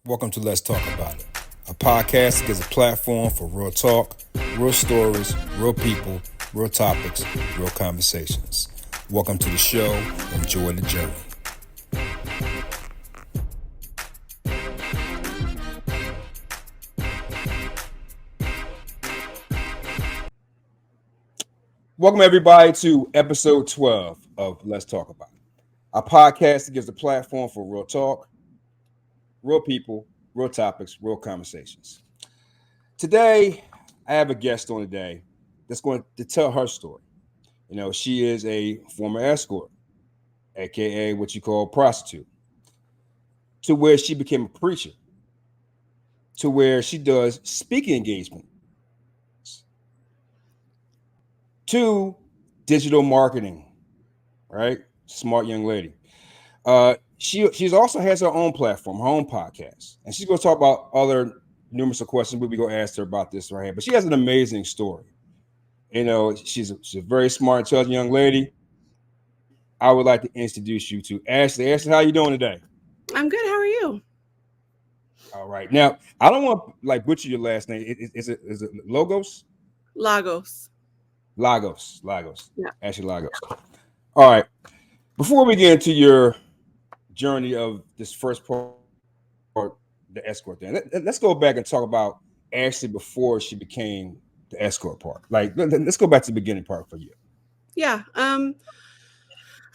Welcome to Let's Talk About It, a podcast that gives a platform for real talk, real stories, real people, real topics, real conversations. Welcome to the show. Enjoy the journey. Welcome, everybody, to episode 12 of Let's Talk About It, a podcast that gives a platform for real talk, real people, real topics, real conversations. Today, I have a guest on today that's going to tell her story. She is a former escort, aka what you call prostitute, to where she became a preacher, to where she does speaking engagements, to digital marketing, right? Smart young lady. She's also has her own platform, her own podcast, and she's going to talk about other numerous of questions. We'll be going to ask her about this right here. But she has an amazing story. She's a very smart, intelligent young lady. I would like to introduce you to Ashley. Ashley, how you doing today? I'm good. How are you? All right. Now, I don't want to butcher your last name. Is it Logos? Lagos. Lagos. Yeah. Ashley Lagos. All right. Before we get into your journey of this first part, the escort thing, let's go back and talk about Ashley before she became the escort part. Let's go back to the beginning part for you. Yeah. I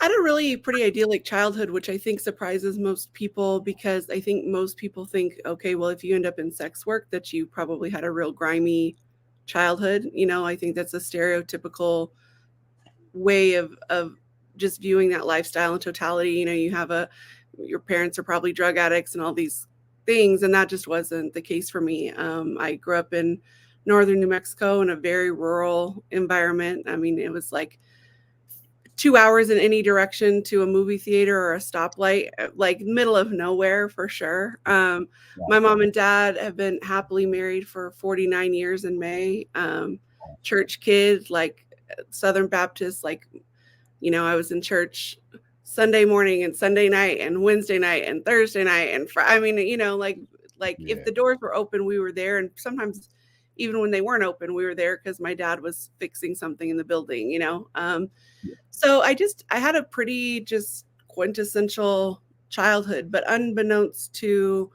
had a really pretty idyllic childhood, which I think surprises most people because I think most people think, okay, well, if you end up in sex work, that you probably had a real grimy childhood. I think that's a stereotypical way of just viewing that lifestyle in totality. You have your parents are probably drug addicts and all these things, and that just wasn't the case for me. I grew up in northern New Mexico in a very rural environment. I mean, it was like 2 hours in any direction to a movie theater or a stoplight, like middle of nowhere for sure. My mom and dad have been happily married for 49 years in May. Church kid, like Southern Baptist, I was in church Sunday morning and Sunday night and Wednesday night and Thursday night and I mean, like if Yeah. the doors were open, we were there, and sometimes even when they weren't open, we were there because my dad was fixing something in the building. So I had a pretty just quintessential childhood, but unbeknownst to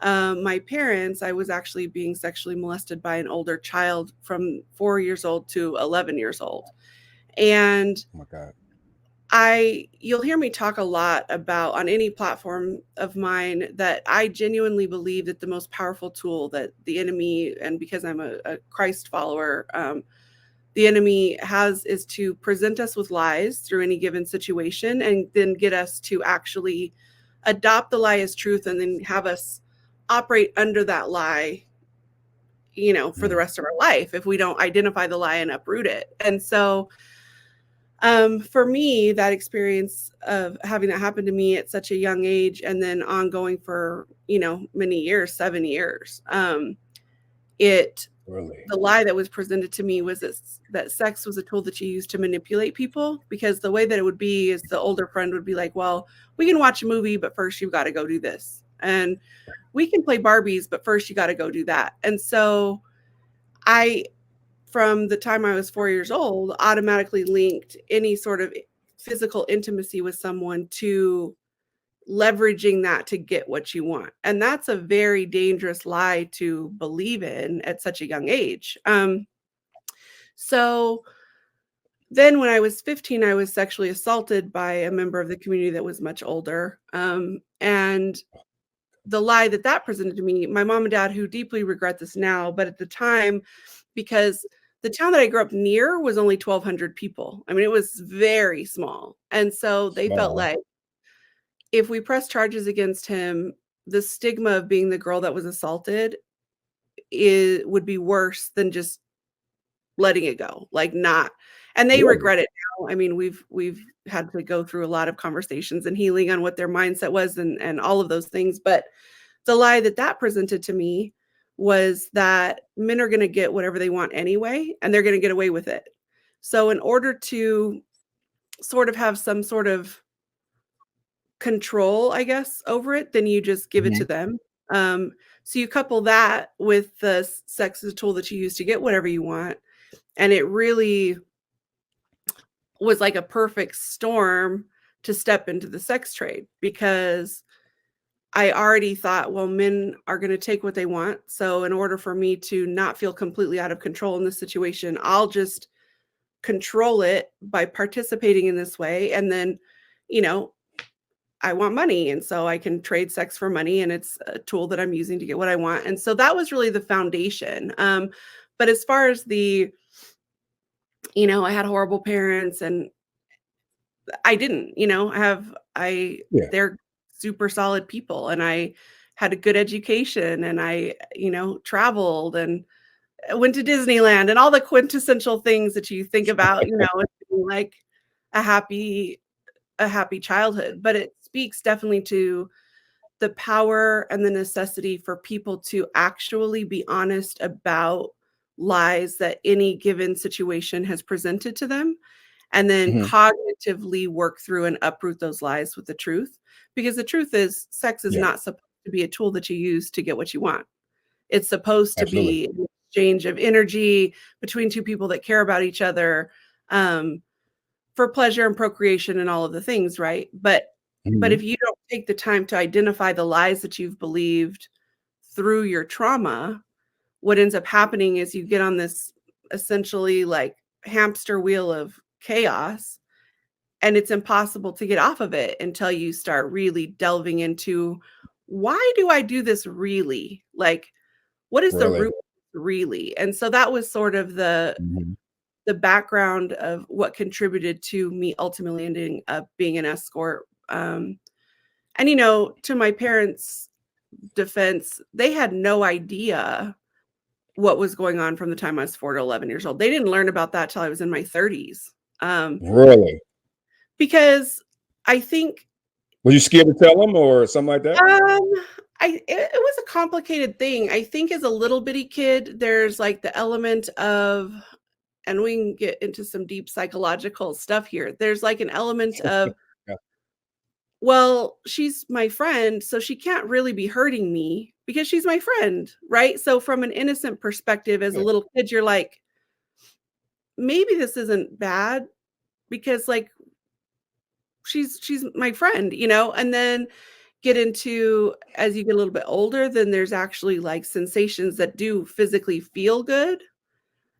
my parents, I was actually being sexually molested by an older child from 4 years old to 11 years old. And Oh my God. you'll hear me talk a lot about on any platform of mine that I genuinely believe that the most powerful tool that the enemy, and because I'm a Christ follower, the enemy has is to present us with lies through any given situation and then get us to actually adopt the lie as truth and then have us operate under that lie, for the rest of our life if we don't identify the lie and uproot it. And so for me, that experience of having that happen to me at such a young age and then ongoing for, many years, 7 years, it Really? the lie that was presented to me was that sex was a tool that you use to manipulate people, because the way that it would be is the older friend would be like, well, we can watch a movie, but first you've got to go do this. And we can play Barbies, but first you got to go do that. And so I, from the time I was 4 years old, automatically linked any sort of physical intimacy with someone to leveraging that to get what you want. And that's a very dangerous lie to believe in at such a young age. So then when I was 15, I was sexually assaulted by a member of the community that was much older. And the lie that presented to me, my mom and dad, who deeply regret this now, but at the time, because the town that I grew up near was only 1,200 people. I mean, it was very small. And so they felt Small. like if we press charges against him, the stigma of being the girl that was assaulted would be worse than just letting it go, like not. And they Really? regret it now. I mean, we've had to go through a lot of conversations and healing on what their mindset was and all of those things. But the lie that presented to me was that men are going to get whatever they want anyway, and they're going to get away with it. So in order to sort of have some sort of control, I guess, over it, then you just give it to Mhm. them. Um, so you couple that with the sex as a tool that you use to get whatever you want, and it really was like a perfect storm to step into the sex trade, because I already thought, well, men are going to take what they want. So in order for me to not feel completely out of control in this situation, I'll just control it by participating in this way. And then, you know, I want money. And so I can trade sex for money, and it's a tool that I'm using to get what I want. And so that was really the foundation. But as far as I had horrible parents, and I didn't, Yeah. they're super solid people, and I had a good education, and I, traveled and went to Disneyland and all the quintessential things that you think about, as being like a happy a happy childhood. But it speaks definitely to the power and the necessity for people to actually be honest about lies that any given situation has presented to them, and then Hmm. cognitively work through and uproot those lies with the truth. Because the truth is, sex is Yeah. not supposed to be a tool that you use to get what you want. It's supposed to Absolutely. be an exchange of energy between two people that care about each other, um, for pleasure and procreation and all of the things, right? But Hmm. if you don't take the time to identify the lies that you've believed through your trauma, what ends up happening is you get on this essentially like hamster wheel of chaos, and it's impossible to get off of it until you start really delving into, why do I do this really? Like, what is the Really. root really? And so that was sort of Hmm. the background of what contributed to me ultimately ending up being an escort. And to my parents' defense, they had no idea what was going on from the time I was 4 to 11 years old. They didn't learn about that till I was in my 30s. Um, Really. because I think Were you scared to tell them or something like that? um it was a complicated thing. I think as a little bitty kid, there's like the element of, and we can get into some deep psychological stuff here. There's like an element of, Yeah. well, she's my friend, so she can't really be hurting me because she's my friend, right? So from an innocent perspective, as a Yeah. little kid, you're like, maybe this isn't bad, because like she's my friend, and then get into, as you get a little bit older, then there's actually like sensations that do physically feel good.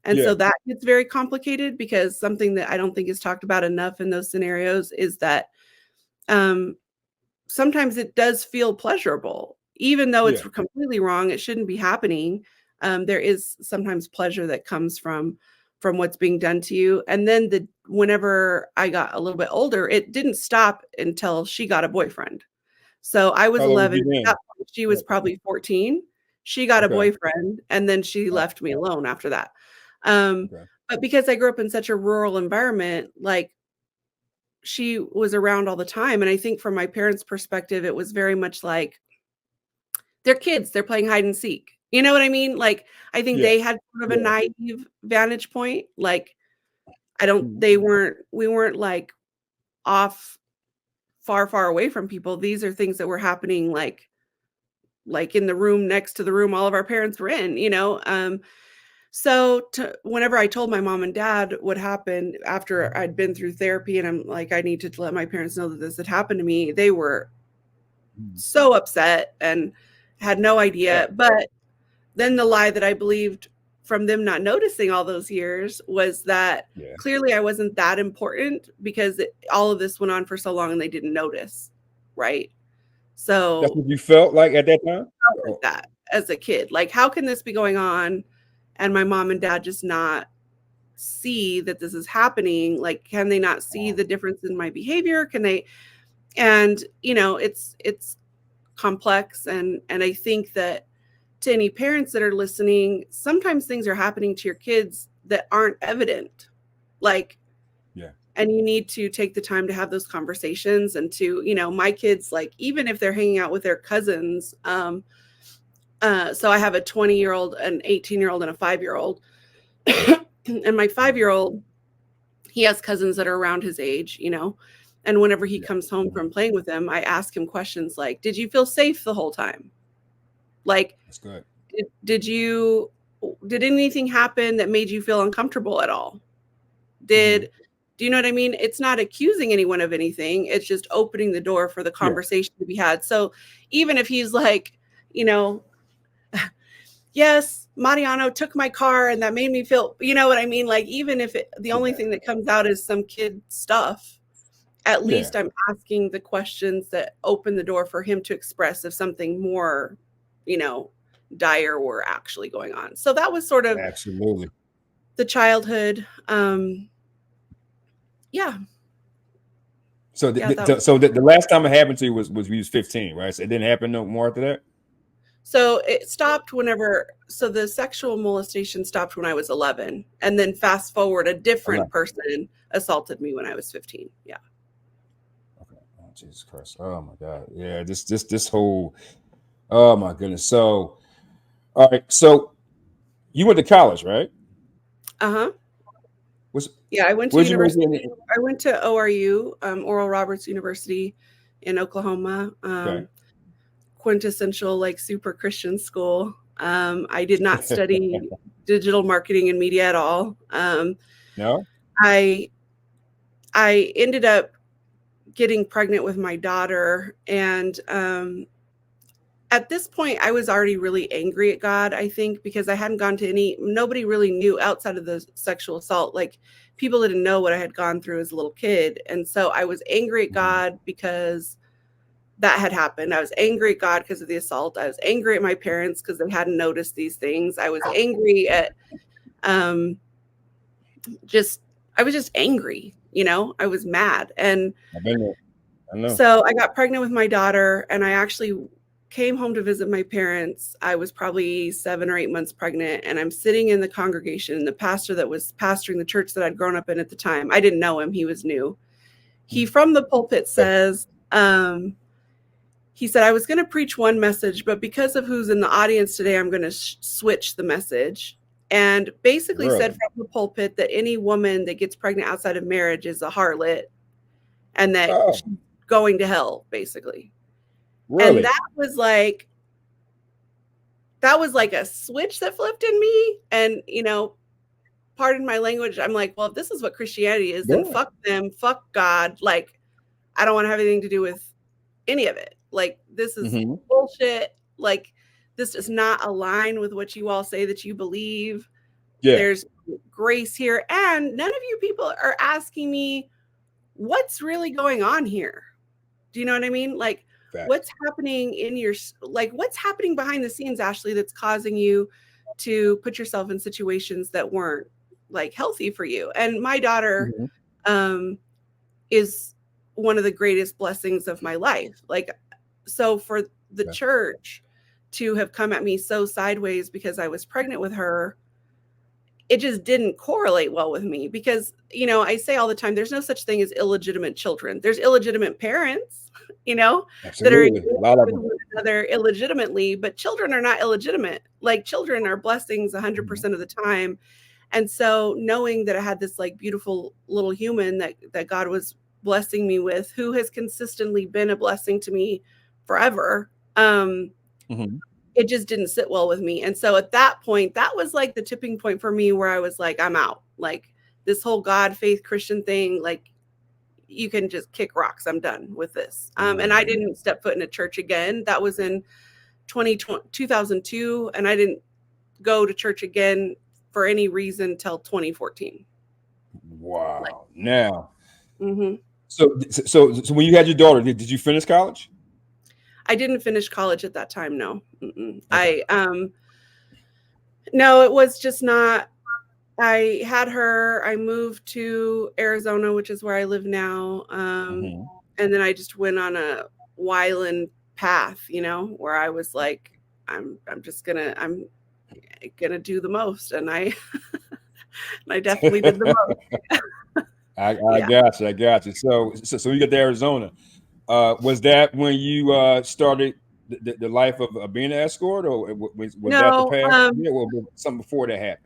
And so Yeah. that gets very complicated, because something that I don't think is talked about enough in those scenarios is that um sometimes it does feel pleasurable, even though it's Yeah. completely wrong. It shouldn't be happening. There is sometimes pleasure that comes from what's being done to you. And then whenever I got a little bit older, it didn't stop until she got a boyfriend. So I was How old were 11. you At then? that point, she was probably 14. She got a Okay. boyfriend, and then she Oh, left me alone after that. Um, okay. but because I grew up in such a rural environment, like, she was around all the time. And I think from my parents' perspective, it was very much like, they're kids, they're playing hide and seek. You know what I mean? Like, I think Yeah. they had sort of a Yeah. naive vantage point. Like, Mhm. we weren't like off far, far away from people. These are things that were happening like in the room next to the room all of our parents were in. So whenever I told my mom and dad what happened after I'd been through therapy, and I'm like, I need to let my parents know that this had happened to me, they were Mhm. so upset and had no Yeah. idea. But then the lie that I believed from them not noticing all those years was that Yeah. clearly I wasn't that important, because all of this went on for so long and they didn't notice. Right. That's So what you felt like at that time? I felt like Oh, that as a kid. Like, how can this be going on and my mom and dad just not see that this is happening? Like, can they not see wow. the difference in my behavior? Can they? And it's complex, and I think that to any parents that are listening, sometimes things are happening to your kids that aren't evident. Like, Yeah. and you need to take the time to have those conversations, and to, my kids, like, even if they're hanging out with their cousins, so I have a 20-year-old, an 18-year-old, and a 5-year-old. And my Mhm. 5-year-old, he has cousins that are around his age. And whenever he Yeah. comes home Mhm. from playing with them, I ask him questions like, did you feel safe the whole time? Like, That's good. did anything happen that made you feel uncomfortable at all? Mm-hmm. Do you know what I mean? It's not accusing anyone of anything. It's just opening the door for the Yeah. conversation to be had. So even if he's like, you know, yes, Mariano took my car and that made me feel, you know what I mean? Like, even if the only Yeah. thing that comes out is some kid stuff, at Yeah. least I'm asking the questions that open the door for him to express if something more, you know, dire were actually going on. So that was sort of Absolutely. the childhood. Yeah. So, Yeah. the last time it happened to you was when you was 15, right? So it didn't happen no more after that. So it stopped so the sexual molestation stopped when I was 11. And then fast forward, a different person assaulted me when I was 15. Yeah. Okay. Oh, Jesus Christ. Oh my God. Yeah. This whole. Oh my goodness. So, all right. So you went to college, right? Uh huh. Was Yeah. I went to Where'd you university. make it? I went to ORU, Oral Roberts University in Oklahoma. Okay. Quintessential, like, super Christian school. I did not study digital marketing and media at all. No. I I ended up getting pregnant with my daughter, and at this point I was already really angry at God, I think, because I hadn't gone to nobody really knew outside of the sexual assault. Like, people didn't know what I had gone through as a little kid. And so I was angry at Mhm. God because that had happened. I was angry at God because of the assault. I was angry at my parents because they hadn't noticed these things. I was angry at um just I was just angry, I was mad. And I've been there. I know. so I got pregnant with my daughter, and I actually came home to visit my parents. I was probably 7 or 8 months pregnant, and I'm sitting in the congregation, and the pastor that was pastoring the church that I'd grown up in at the time, I didn't know him, he was new. He, from the pulpit, Okay. says, he said, I was going to preach one message, but because of who's in the audience today, I'm going to switch the message. And basically said Really? from the pulpit that any woman that gets pregnant outside of marriage is a harlot, and that she's Oh, going to hell, basically. And really? that was like a switch that flipped in me. And, pardon my language, I'm like, well, if this is what Christianity is, then Yeah. fuck them, fuck God. Like, I don't want to have anything to do with any of it. Like, this is Hmm. bullshit. Like, this does not align with what you all say that you believe. Yeah. There's grace here. And none of you people are asking me what's really going on here. Do you know what I mean? Like, Facts. what's happening what's happening behind the scenes, Ashley, that's causing you to put yourself in situations that weren't, like, healthy for you. And my daughter Hmm. um, is one of the greatest blessings of my life. Like, so for the Okay. church to have come at me so sideways because I was pregnant with her, it just didn't correlate well with me. Because, I say all the time, there's no such thing as illegitimate children. There's illegitimate parents, that are Absolutely. A lot of with them. one another illegitimately, but children are not illegitimate. Like, children are blessings Mhm. 100% of the time. And so knowing that I had this, like, beautiful little human that God was blessing me with, who has consistently been a blessing to me forever, Mhm. it just didn't sit well with me. And so at that point, that was like the tipping point for me, where I was like, I'm out. Like, this whole God, faith, Christian thing, like, you can just kick rocks. I'm done with this. And I Mhm. didn't step foot in a church again. That was in 2002. And I didn't go to church again for any reason till 2014. Like, Wow. Now, hmm so when you had your daughter, did you finish college? I didn't finish college at that time. No. Okay. No, it was just not. I had her, I moved to Arizona, which is where I live now. Hmm. And then I just went on a wildland path, where I was like, I'm gonna do the most. And I and I definitely did the most. I Yeah. got you. I got you. So you got to Arizona. Was that when you started the life of being an escort, or was that the No, path? Yeah, well, something before that happened.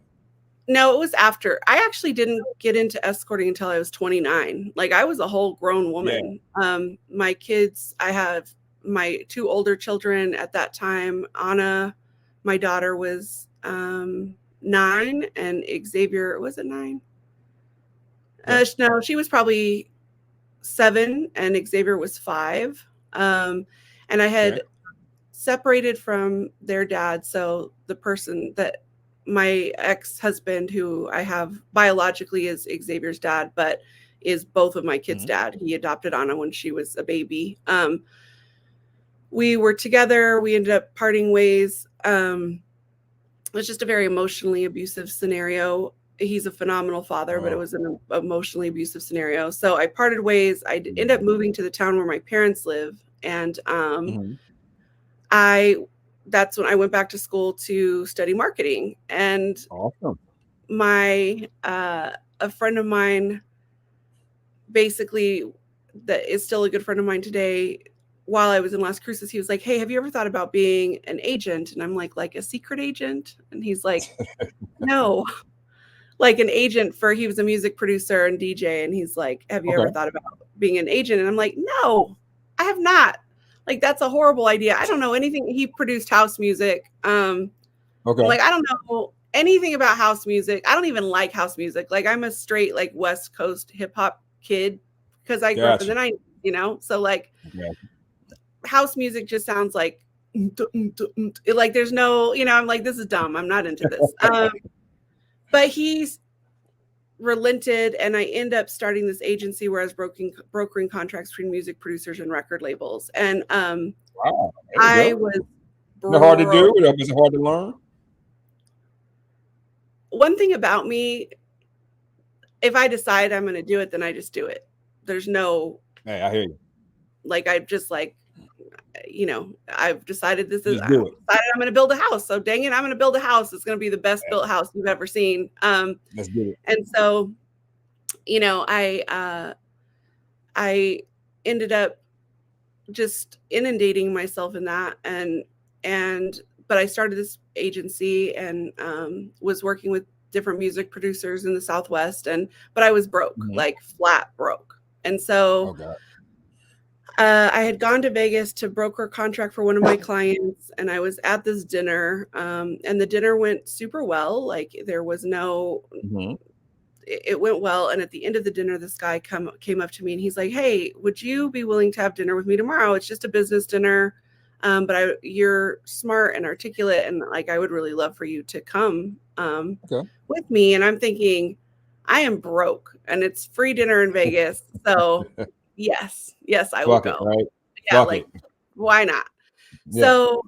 no, it was after. I actually didn't get into escorting until I was 29. Like, I was a whole grown Yeah. woman. My kids, I have my two older children at that time. Anna, my daughter, was 9, and Xavier, was it 9? Okay. No, she was probably 7, and Xavier was 5. And I Okay. had separated from their dad. So the person that my ex-husband, who I have biologically, is Xavier's dad, but is both of my kids' dad. He adopted Anna when she was a baby. We were together. We ended up parting ways. It was just a very emotionally abusive scenario. He's a phenomenal father, but it was an emotionally abusive scenario. So I parted ways. I ended up moving to the town where my parents live, and that's when I went back to school to study marketing. And Awesome. a friend of mine, basically, that is still a good friend of mine today, while I was in Las Cruces, he was like, "Hey, have you ever thought about being an agent?" And I'm like a secret agent? And he's like, "No." Like an agent for, he was a music producer and DJ, and he's like, "Have you ever Okay. thought about being an agent?" And I'm like, "No, I have not." Like, that's a horrible idea. I don't know anything. He produced house music. I'm Okay. like, I don't know anything about house music. I don't even like house music. Like, I'm a straight, like, West Coast hip hop kid because I grew up in the Gotcha. 90s, So like, Gotcha. house music just sounds like like there's no, I'm like, this is dumb. I'm not into this. But he's relented, and I end up starting this agency where I was brokering contracts between music producers and record labels. And Wow. There you I go. was Is it hard to do? broke. Or is it hard to learn? One thing about me, if I decide I'm going to do it, then I just do it. There's no, Hey, I hear you. like, I just like, I've decided Just do it. I'm going to build a house. So dang it, I'm going to build a house. It's going to be the best built house you've ever seen. Let's do it. And so, I ended up just inundating myself in that, but I started this agency, and was working with different music producers in the Southwest, but I was broke, like flat broke. And so I had gone to Vegas to broker a contract for one of my clients, and I was at this dinner, and the dinner went super well. Like, there was no, it went well. And at the end of the dinner, this guy came up to me, and he's like, "Hey, would you be willing to have dinner with me tomorrow? It's just a business dinner. But you're smart and articulate, and like, I would really love for you to come with me." And I'm thinking, I am broke, and it's free dinner in Vegas. So yes, I will Fuck it, go. right? Yeah, Fuck like, it. why not? Yeah. So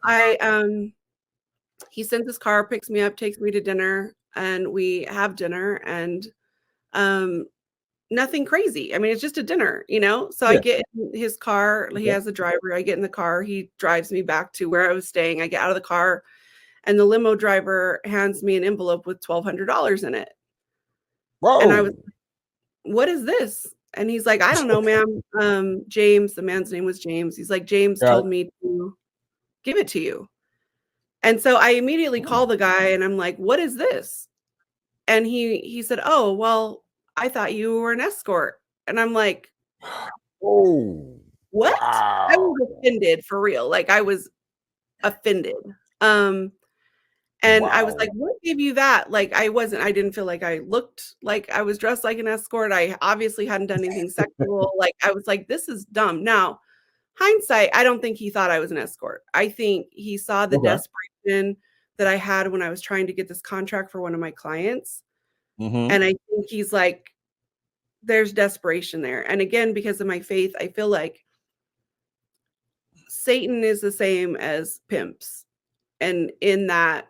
he sends his car, picks me up, takes me to dinner, and we have dinner, and nothing crazy. I mean, it's just a dinner, So I get in his car. He has a driver. I get in the car. He drives me back to where I was staying. I get out of the car, and the limo driver hands me an envelope with $1,200 in it. Whoa. And I was, "What is this?" And he's like, "I don't know, ma'am. James," the man's name was James. He's like, "James told me to give it to you." And so I immediately call the guy, and I'm like, "What is this?" And he said, "Oh, well, I thought you were an escort." And I'm like, Oh. "What?" I Wow. was offended, for real. Like, I was offended. And I was like, Wow. "What gave you that?" Like, I didn't feel like I looked like I was dressed like an escort. I obviously hadn't done anything sexual. Like, I was like, "This is dumb." Now, hindsight, I don't think he thought I was an escort. I think he saw the Okay. desperation that I had when I was trying to get this contract for one of my clients. Mm-hmm. And I think he's like, there's desperation there. And again, because of my faith, I feel like Satan is the same as pimps. And in that,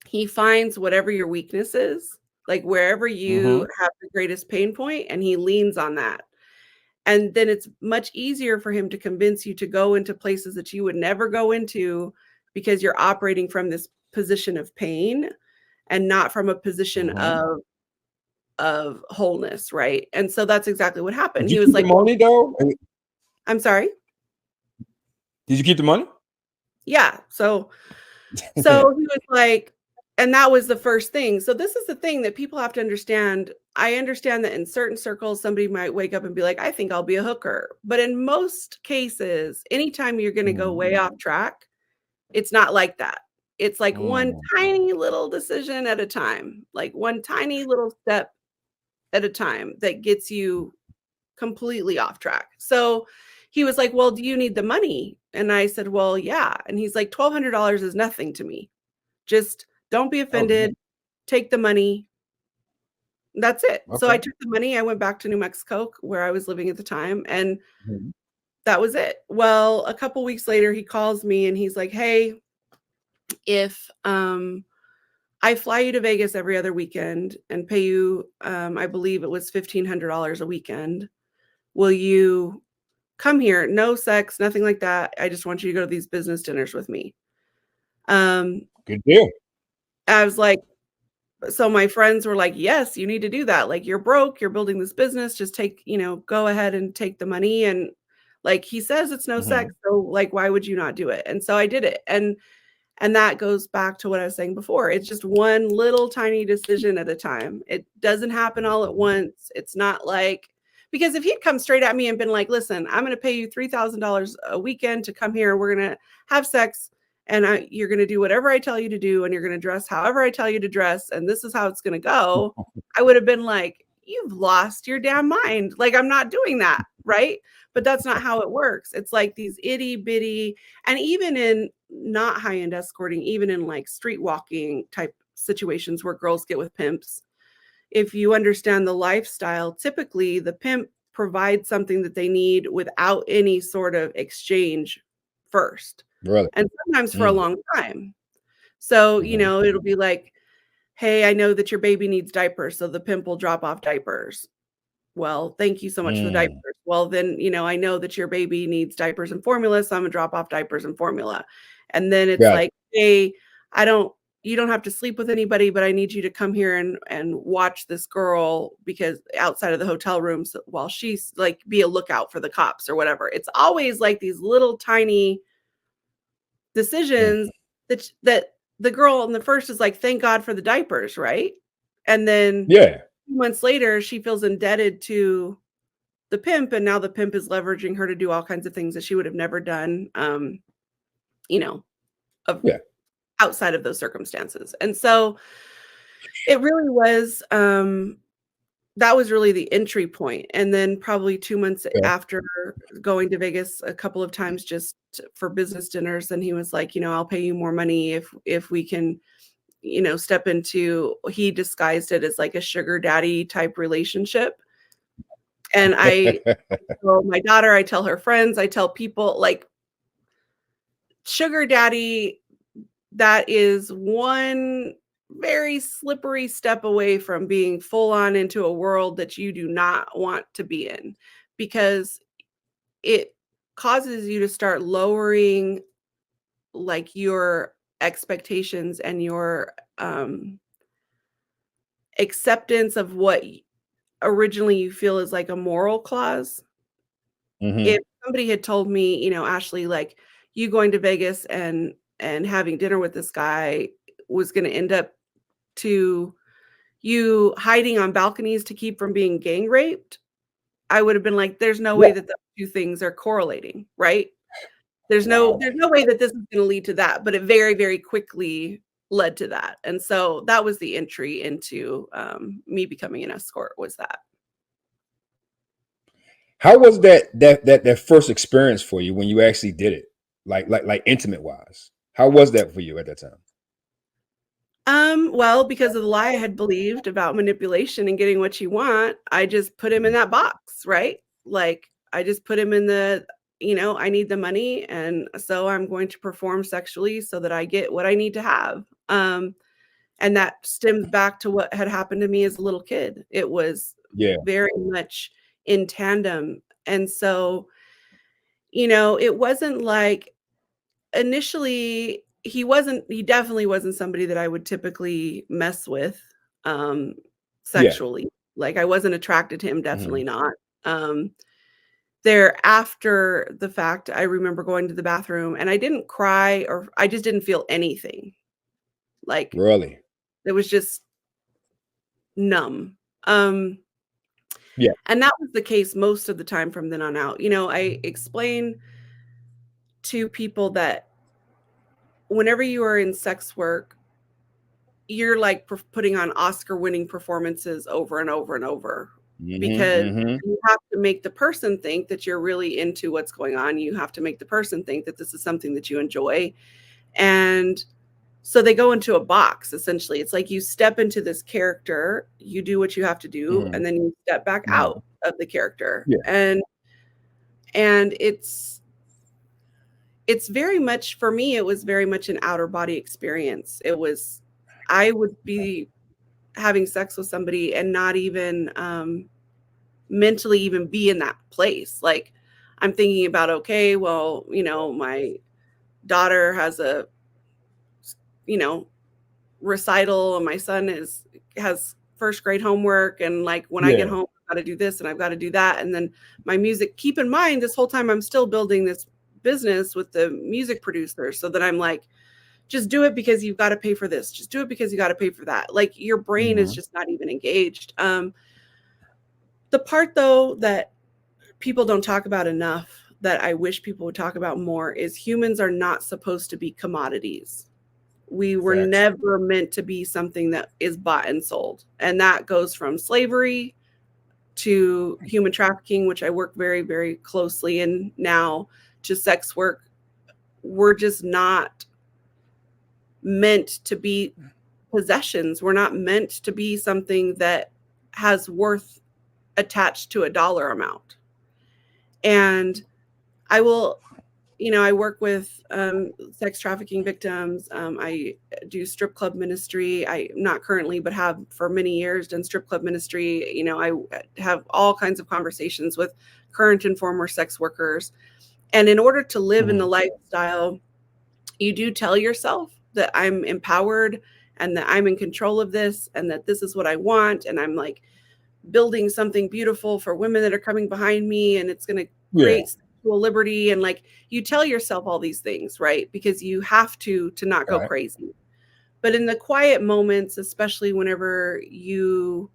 he finds whatever your weakness is, like wherever you Mm-hmm. have the greatest pain point, and he leans on that. And then it's much easier for him to convince you to go into places that you would never go into, because you're operating from this position of pain and not from a position Mm-hmm. of wholeness, right? And so that's exactly what happened. Did you He was keep the like, "Well," money though? I'm sorry? Did you keep the money? Yeah. So he was like, And that was the first thing. So this is the thing that people have to understand. I understand that in certain circles, somebody might wake up and be like, I think I'll be a hooker. But in most cases, anytime you're going to go Mhm. way off track, it's not like that. It's like one Mm. tiny little decision at a time, like one tiny little step at a time that gets you completely off track. So he was like, well, do you need the money? And I said, well, yeah. And he's like, $1,200 is nothing to me. Just don't be Oh, yeah. offended. Take the money. That's it. So I Okay. took the money. I went back to New Mexico where I was living at the time. And Mhm. that was it. Well, a couple weeks later, he calls me and he's like, hey, if I fly you to Vegas every other weekend and pay you, I believe it was $1,500 a weekend, will you come here? No sex, nothing like that. I just want you to go to these business dinners with me. Um, Good deal. I was like, so my friends were like, yes, you need to do that. Like, you're broke, you're building this business, just take, go ahead and take the money. And like he says, it's no Mhm. sex. So like, why would you not do it? And so I did it. And that goes back to what I was saying before. It's just one little tiny decision at a time. It doesn't happen all at once. It's not like, because if he'd come straight at me and been like, listen, I'm going to pay you $3,000 a weekend to come here, we're going to have sex, and you're going to do whatever I tell you to do, and you're going to dress however I tell you to dress, and this is how it's going to go, I would have been like, you've lost your damn mind. Like, I'm not doing that. Right. But that's not how it works. It's like these itty bitty, and even in not high end escorting, even in like street walking type situations where girls get with pimps, if you understand the lifestyle, typically the pimp provides something that they need without any sort of exchange first, Really. and sometimes for a Mm. long time. So, Mhm. it'll be like, hey, I know that your baby needs diapers. So the pimp will drop off diapers. Well, thank you so much for the diapers. Mm. Well, then, I know that your baby needs diapers and formula, so I'm gonna drop off diapers and formula. And then it's Got it. like, hey, I don't you don't have to sleep with anybody, but I need you to come here and watch this girl because outside of the hotel rooms while she's like be a lookout for the cops or whatever. It's always like these little tiny Mm. decisions that the girl in the first is like, thank God for the diapers, right? And then Yeah. 2 months later, she feels indebted to the pimp, and now the pimp is leveraging her to do all kinds of things that she would have never done, you know, of Yeah. outside of those circumstances. And so it really was, that was really the entry point. And then probably 2 months Okay. after going to Vegas a couple of times just for business dinners, then he was like, I'll pay you more money if we can, step into, he disguised it as like a sugar daddy type relationship. And I tell my daughter, I tell her friends, I tell people like sugar daddy, that is one very slippery step away from being full on into a world that you do not want to be in, because it causes you to start lowering like your expectations and your acceptance of what originally you feel is like a moral clause. If Mhm. somebody had told me, Ashley, like, you going to Vegas and having dinner with this guy was gonna end up to you hiding on balconies to keep from being gang raped, I would have been like, there's no Yeah. way that those 2 things are correlating, right? Wow. There's no way that this is gonna lead to that, but it very, very quickly led to that. And so that was the entry into, me becoming an escort, was that. How was that first experience for you when you actually did it? Like intimate wise. How was that for you at that time? Well, because of the lie I had believed about manipulation and getting what you want, I just put him in Mhm. that box, right? Like, I just put him in the, I need the money, and so I'm going to perform sexually so that I get what I need to have. And that stems back to what had happened to me as a little kid. It was Yeah. very much in tandem. And so, it wasn't like initially he definitely wasn't somebody that I would typically mess with, um, Yeah. sexually. Like, I wasn't attracted to him, Mhm. definitely not. Um, there after the fact, I remember going to the bathroom and I didn't cry or I just didn't feel anything. Like, Really? It was just numb. Yeah. And that was the case most of the time from then on out. I explain to people that whenever you are in sex work, you're like putting on Oscar-winning performances over and over and over, because you have to make the person think that you're really into what's going on. You have to make the person think that this is something that you enjoy. And so they go into a box, essentially. It's like you step into this character, you do what you have to do, and then you step back out of the character. Yeah. And it's very much, for me, it was very much an outer body experience. I would be having sex with somebody and not even mentally even be in that place. Like, I'm thinking about, okay, well, my daughter has a, recital, and my son has first grade homework, and like when I get home, I've got to do this and I've got to do that. And then my music, keep in mind, this whole time I'm still building this business with the music producer, so that I'm like, just do it because you've got to pay for this. Just do it because you got to pay for that. Like, your brain is just not even engaged. The part, though, that people don't talk about enough, that I wish people would talk about more, is humans are not supposed to be commodities. We were never meant to be something that is bought and sold. And that goes from slavery to human trafficking, which I work very, very closely in now, to sex work. We're just not meant to be possessions. We're not meant to be something that has worth attached to a dollar amount. And I work with sex trafficking victims. I do strip club ministry. I not currently, but have for many years done strip club ministry. I have all kinds of conversations with current and former sex workers. And in order to live in the lifestyle, you do tell yourself that I'm empowered and that I'm in control of this and that this is what I want. And I'm like building something beautiful for women that are coming behind me, and it's going to create sexual liberty. And like, you tell yourself all these things, right? Because you have to not go crazy. But in the quiet moments, especially whenever you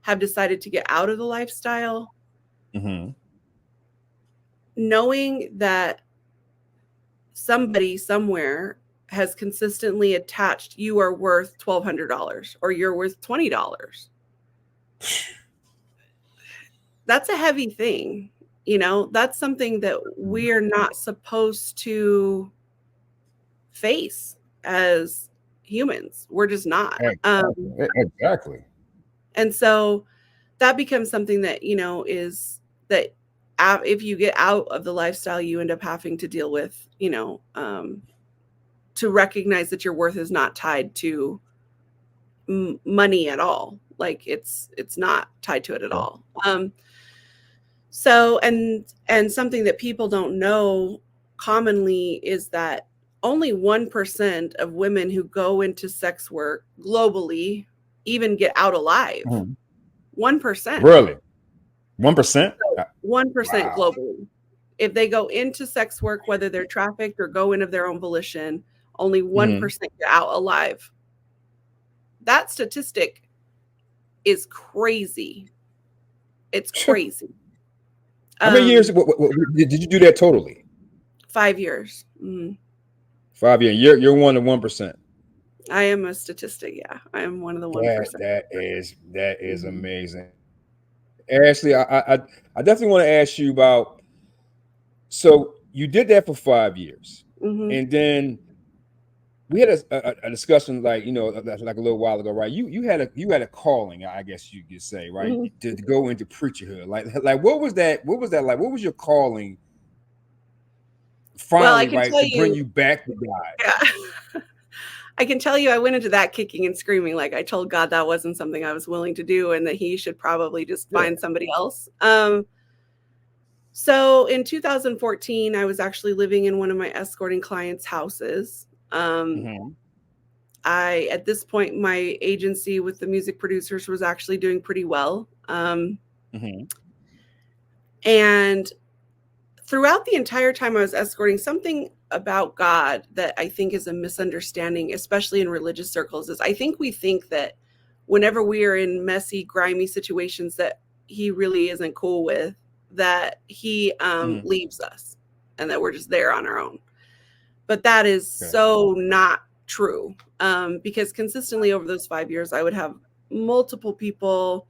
have decided to get out of the lifestyle, knowing that somebody somewhere has consistently attached, you are worth $1,200 or you're worth $20. That's a heavy thing. That's something that we're not supposed to face as humans. We're just not. Exactly. And so that becomes something that, is that if you get out of the lifestyle, you end up having to deal with, to recognize that your worth is not tied to money at all. Like, it's not tied to it at all. So, and something that people don't know commonly is that only 1% of women who go into sex work globally even get out alive. 1%. Really? 1%? 1% globally. If they go into sex work, whether they're trafficked or go in of their own volition, only 1% get out alive. That statistic is crazy. It's crazy. How many years what, did you do that totally? 5 years. 5 years. You're one of 1%. I am a statistic. Yeah, I am one of the 1%. That is amazing. Ashley, I definitely want to ask you about. So you did that for 5 years, and then we had a discussion, like like a little while ago, right? You had a calling, I guess you could say, right, to go into preacherhood. Like what was that? What was that like? What was your calling? Finally, right, to bring you back to God. Yeah. I can tell you, I went into that kicking and screaming. Like, I told God that wasn't something I was willing to do, and that He should probably just find somebody else. So in 2014, I was actually living in one of my escorting clients' houses. At this point, my agency with the music producers was actually doing pretty well. And throughout the entire time I was escorting, something about God that I think is a misunderstanding, especially in religious circles, is I think we think that whenever we are in messy, grimy situations that he really isn't cool with, that he leaves us and that we're just there on our own. But that is Okay. so not true, because consistently over those 5 years, I would have multiple people,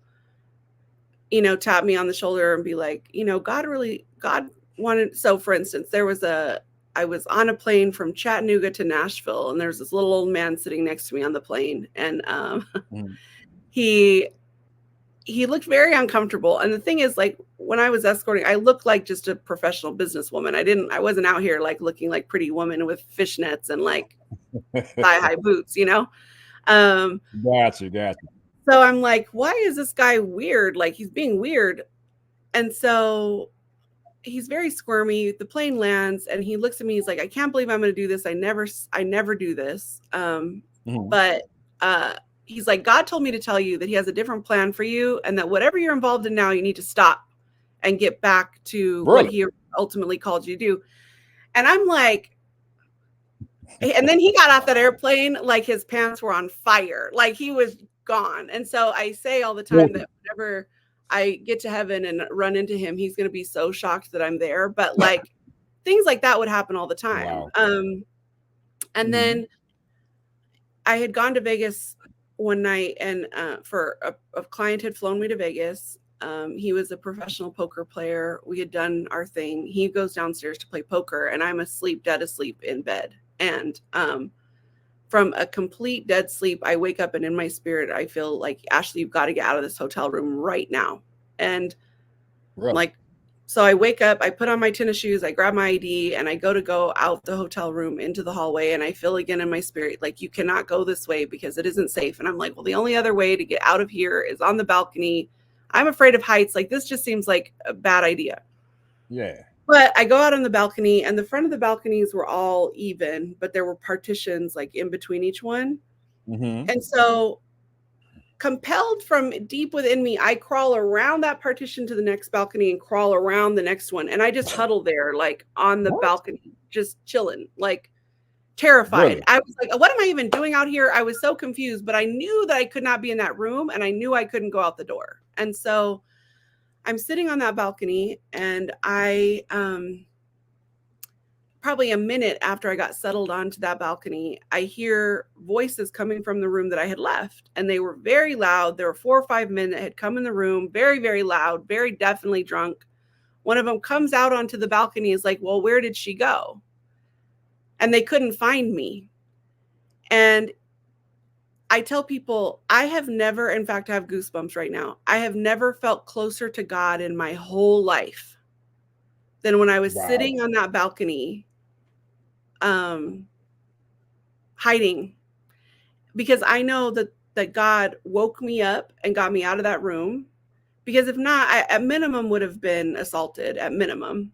tap me on the shoulder and be like, God wanted. So, for instance, I was on a plane from Chattanooga to Nashville, and there's this little old man sitting next to me on the plane, and Mhm. he he looked very uncomfortable. And the thing is, like, when I was escorting, I looked like just a professional businesswoman. I wasn't out here like looking like Pretty Woman with fishnets and like thigh high boots, Um, Got you. Got you. so I'm like, why is this guy weird? Like, he's being weird. And so he's very squirmy. The plane lands and he looks at me. He's like, I can't believe I'm going to do this. I never do this. Mhm. But he's like, God told me to tell you that he has a different plan for you, and that whatever you're involved in now, you need to stop and get back to what Really? he ultimately called you to do. And I'm like, and then he got off that airplane like his pants were on fire, like he was gone. And so I say all the time that whenever I get to heaven and run into him, he's going to be so shocked that I'm there. But like things like that would happen all the time. Wow. And then I had gone to Vegas one night, and for a client had flown me to Vegas. He was a professional poker player. We had done our thing. He goes downstairs to play poker, and I'm asleep, dead asleep in bed. And from a complete dead sleep, I wake up, and in my spirit, I feel like, Ashley, you've got to get out of this hotel room right now. And Really? like, so I wake up, I put on my tennis shoes, I grab my ID, and I go out the hotel room into the hallway. And I feel again in my spirit, like, you cannot go this way because it isn't safe. And I'm like, well, the only other way to get out of here is on the balcony. I'm afraid of heights. Like, this just seems like a bad idea. Yeah. But I go out on the balcony, and the front of the balconies were all even, but there were partitions like in between each one. Mm-hmm. And so, compelled from deep within me, I crawl around that partition to the next balcony and crawl around the next one. And I just huddle there, like on the What? balcony, just chilling, like terrified. Really? I was like, what am I even doing out here? I was so confused, but I knew that I could not be in that room, and I knew I couldn't go out the door. And so I'm sitting on that balcony, and I, probably a minute after I got settled onto that balcony, I hear voices coming from the room that I had left. And they were very loud. There were 4 or 5 men that had come in the room, very, very loud, very definitely drunk. One of them comes out onto the balcony, is like, well, where did she go? And they couldn't find me. And I tell people, I have never, in fact, I have goosebumps right now. I have never felt closer to God in my whole life than when I was Wow. sitting on that balcony, hiding, because I know that God woke me up and got me out of that room. Because if not, I at minimum would have been assaulted, at minimum,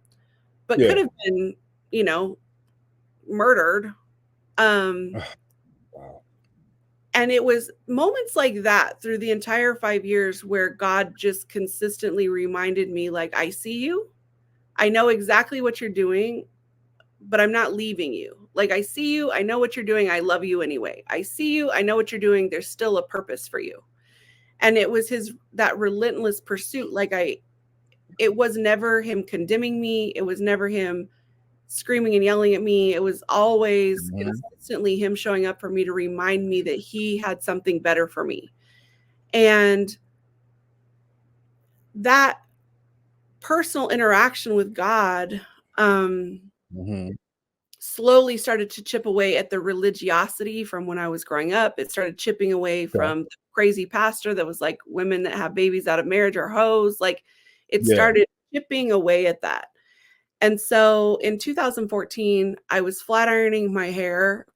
but could Yeah. have been, you know, murdered. Um, Wow. and it was moments like that through the entire 5 years where God just consistently reminded me, like, I see you, I know exactly what you're doing, but I'm not leaving you. Like, I see you, I know what you're doing, I love you anyway. I see you, I know what you're doing, there's still a purpose for you. And it was that relentless pursuit. It was never him condemning me, it was never him screaming and yelling at me. It was always Mhm. consistently him showing up for me to remind me that he had something better for me. And that personal interaction with God, Mhm. slowly started to chip away at the religiosity from when I was growing up. It started chipping away Okay. from the crazy pastor that was like, women that have babies out of marriage are hoes. Like, it Yeah. started chipping away at that. And so in 2014, I was flat ironing my hair,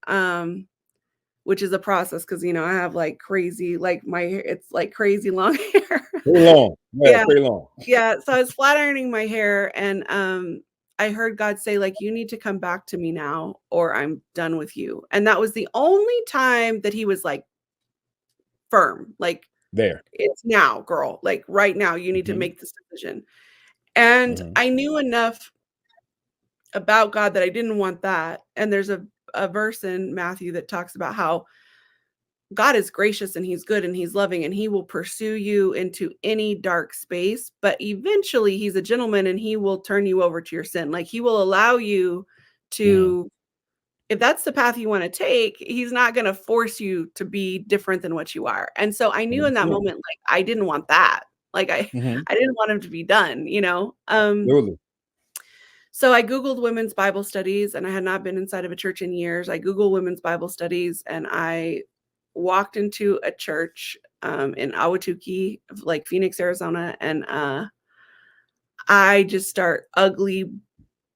which is a process because, I have like crazy, like my hair, it's like crazy long hair. Pretty long. Yeah, Yeah. pretty long. Yeah, so I was flat ironing my hair, and I heard God say, like, you need to come back to me now or I'm done with you. And that was the only time that he was like firm, like, There. it's now, girl. Like, right now, you need to Mhm. make this decision. And Mhm. I knew enough. about God that I didn't want that. And there's a verse in Matthew that talks about how God is gracious and he's good and he's loving and he will pursue you into any dark space, but eventually he's a gentleman and he will turn you over to your sin. Like he will allow you Mhm. to, if that's the path you want to take, he's not going to force you to be different than what you are. And so I knew in that Absolutely. moment, like I didn't want that. Like Mhm. I didn't want him to be done, you know? Absolutely. So I Googled women's Bible studies, and I had not been inside of a church in years. I Googled women's Bible studies, and I walked into a church in Ahwatukee, like Phoenix, Arizona, and I just start ugly,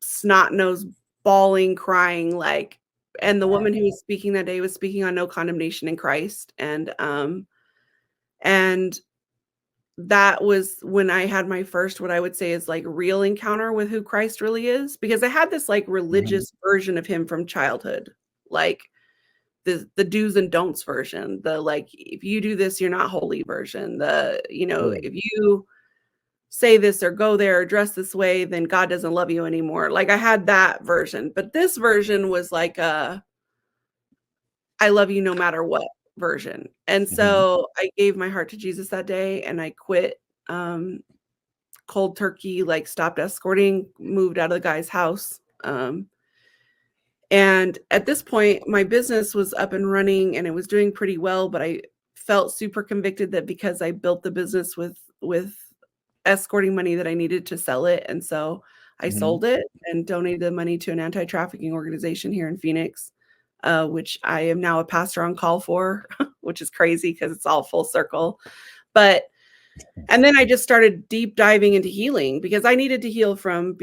snot nose, bawling, crying, like. And the woman who was speaking that day was speaking on no condemnation in Christ, and that was when I had my first, what I would say is like real encounter with who Christ really is, because I had this like Mhm. religious version of him from childhood, like the do's and don'ts version, the like if you do this you're not holy version, the Right. if you say this or go there or dress this way then God doesn't love you anymore. Like I had that version, but this version was like a I love you no matter what version. And Mhm. so I gave my heart to Jesus that day and I quit um cold turkey, like stopped escorting, moved out of the guy's house. And at this point, my business was up and running and it was doing pretty well, but I felt super convicted that because I built the business with escorting money that I needed to sell it. And so I Mhm. sold it and donated the money to an anti-trafficking organization here in Phoenix, which I am now a pastor on call for, which is crazy because it's all full circle. But and then I just started deep diving into healing because I needed to heal from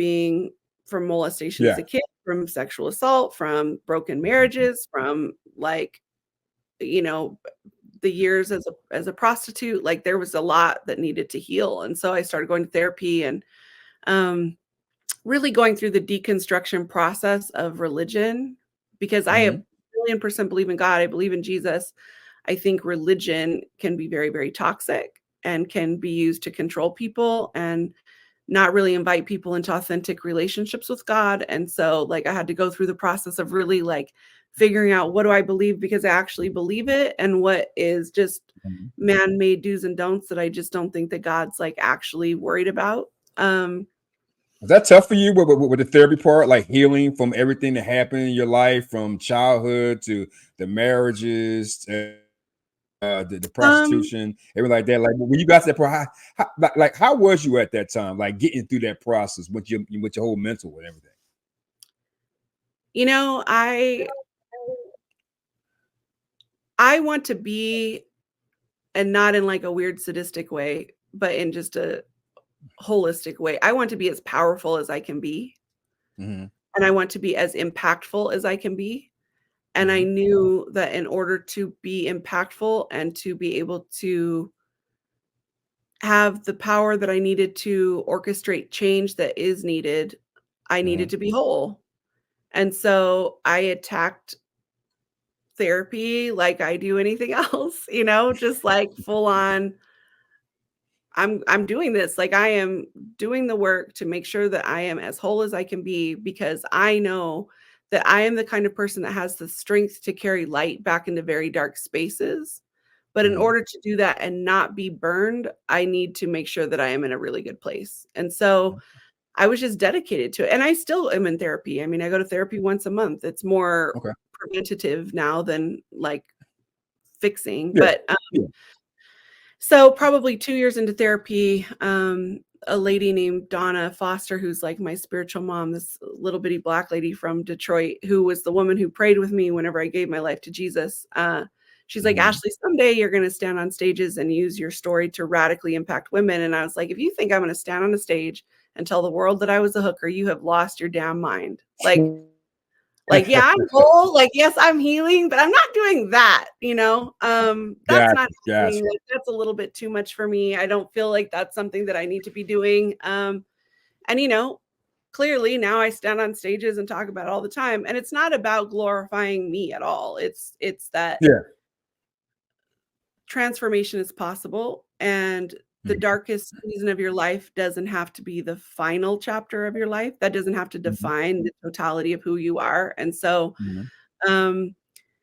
molestation as Yeah. a kid, from sexual assault, from broken Mhm. marriages, from like, you know, the years as a prostitute. Like there was a lot that needed to heal. And so I started going to therapy and um really going through the deconstruction process of religion because I a Mhm. million percent believe in God. I believe in Jesus. I think religion can be very, very toxic and can be used to control people and not really invite people into authentic relationships with God. And so, like, I had to go through the process of really like figuring out what do I believe because I actually believe it and what is just Mhm. man made do's and don'ts that I just don't think that God's like actually worried about. Um, Was that tough for you with the therapy part, like healing from everything that happened in your life, from childhood to the marriages, the um, prostitution, everything like that? Like when you got to that part, like how was you at that time, like getting through that process with your whole mental and everything? you know, I want to be, and not in like a weird sadistic way, but in just a holistic way. I want to be as powerful as I can be, Mhm. and I want to be as impactful as I can be. And I Mhm. knew that in order to be impactful and to be able to have the power that I needed to orchestrate change that is needed, I needed Mhm. to be whole. And so I attacked therapy like I do anything else, just like full on I'm doing this. Like I am doing the work to make sure that I am as whole as I can be because I know that I am the kind of person that has the strength to carry light back into very dark spaces. But in Mhm. order to do that and not be burned, I need to make sure that I am in a really good place. And so I was just dedicated to it. And I still am in therapy. I mean, I go to therapy once a month. It's more Okay. preventative now than like fixing. Yeah. But Yeah. so probably 2 years into therapy, a lady named Donna Foster, who's like my spiritual mom, this little bitty black lady from Detroit, who was the woman who prayed with me whenever I gave my life to Jesus. She's like, Mhm. Ashley, someday you're going to stand on stages and use your story to radically impact women. And I was like, if you think I'm going to stand on a stage and tell the world that I was a hooker, you have lost your damn mind. Like, yeah, I'm whole, like, yes, I'm healing, but I'm not doing that. That's Gotcha. not happening, Gotcha. like, that's a little bit too much for me. I don't feel like that's something that I need to be doing, and, clearly now I stand on stages and talk about it all the time, and it's not about glorifying me at all. It's that Yeah. transformation is possible, and the darkest season of your life doesn't have to be the final chapter of your life. That doesn't have to define the totality of who you are. And so, um,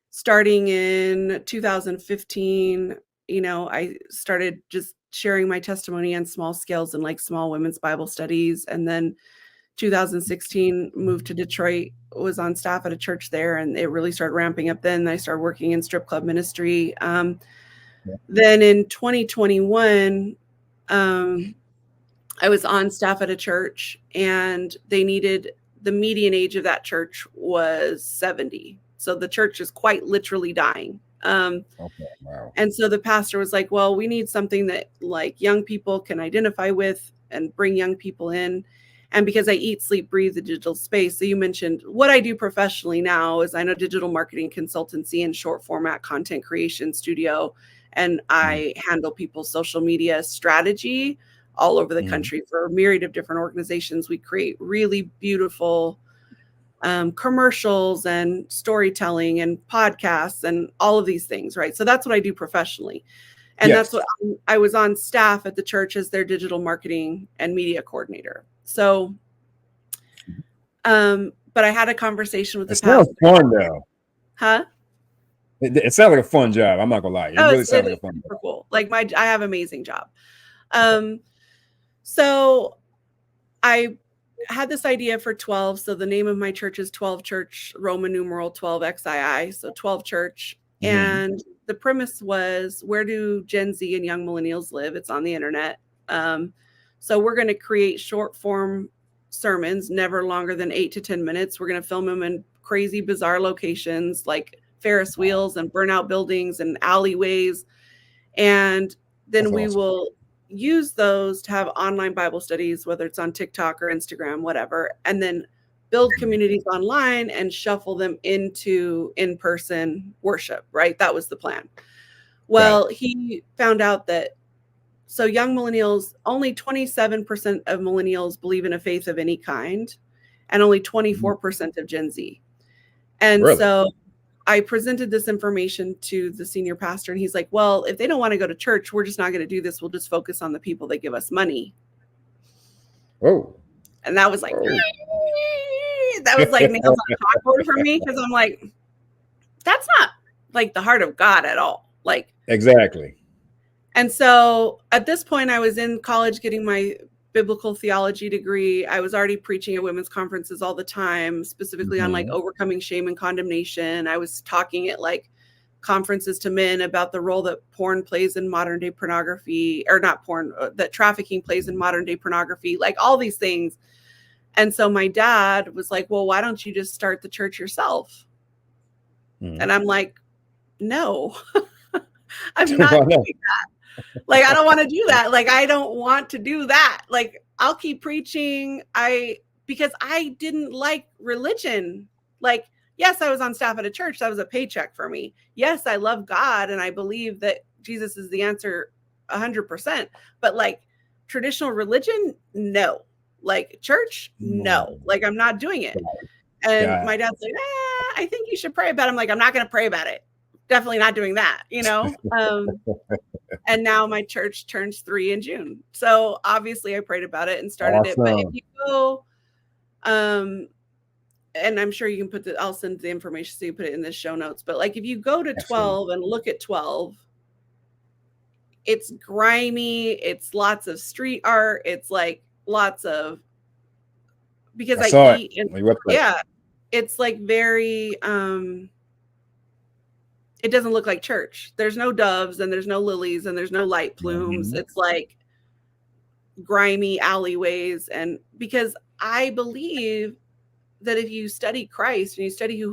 starting in 2015, I started just sharing my testimony on small scales and like small women's Bible studies. And then 2016, moved to Detroit, was on staff at a church there, and it really started ramping up. Then I started working in strip club ministry. Then in 2021, I was on staff at a church, and they needed, the median age of that church was 70. So the church is quite literally dying. Wow. And so the pastor was like, well, we need something that like young people can identify with and bring young people in. And because I eat, sleep, breathe the digital space. So you mentioned what I do professionally now is I know digital marketing consultancy and short format content creation studio. And I handle people's social media strategy all over the country for a myriad of different organizations. We create really beautiful commercials and storytelling and podcasts and all of these things, right? So that's what I do professionally. And that's what I was on staff at the church as their digital marketing and media coordinator. So, but I had a conversation with the pastor. It sounds fun though. Huh? It sounds like a fun job. I'm not gonna lie. It really sounds like a fun job. Cool. Like I have an amazing job. So I had this idea for 12. So the name of my church is 12 Church, Roman numeral 12 XII. So 12 Church. And the premise was, where do Gen Z and young millennials live? It's on the internet. So we're going to create short form sermons, never longer than 8 to 10 minutes. We're going to film them in crazy, bizarre locations like Ferris wheels and burnout buildings and alleyways. And then we will use those to have online Bible studies, whether it's on TikTok or Instagram, whatever, and then build communities online and shuffle them into in-person worship, right? That was the plan. Well, he found out that, so young millennials, only 27% of millennials believe in a faith of any kind, and only 24% of Gen Z. And so I presented this information to the senior pastor, and he's like, well, if they don't want to go to church, we're just not going to do this. We'll just focus on the people that give us money. Oh. And that was like, that was like nails on chalkboard for me, because I'm like, that's not like the heart of God at all. Like, exactly. And so at this point, I was in college getting my biblical theology degree. I was already preaching at women's conferences all the time, specifically on like overcoming shame and condemnation. I was talking at like conferences to men about the role that porn plays in modern day pornography, or not porn, that trafficking plays in modern day pornography, like all these things. And so my dad was like, well, why don't you just start the church yourself? And I'm like, no, I'm not doing that. Like, I don't want to do that. Like, I don't want to do that. Like, I'll keep preaching. Because I didn't like religion. Like, yes, I was on staff at a church. That was a paycheck for me. Yes, I love God, and I believe that Jesus is the answer 100%. But like traditional religion, no. Like church, no. Like, I'm not doing it. And my dad's like, I think you should pray about it. I'm like, I'm not going to pray about it. Definitely not doing that, you know? And now my church turns 3 in June. So obviously I prayed about it and started it. But if you go, and I'm sure you can I'll send the information so you put it in the show notes. But like, if you go to 12 and look at 12, it's grimy. It's lots of street art. It's like lots of, because I eat. Yeah. It's like very, it doesn't look like church. There's no doves and there's no lilies and there's no light plumes. It's like grimy alleyways. And because I believe that if you study Christ and you study who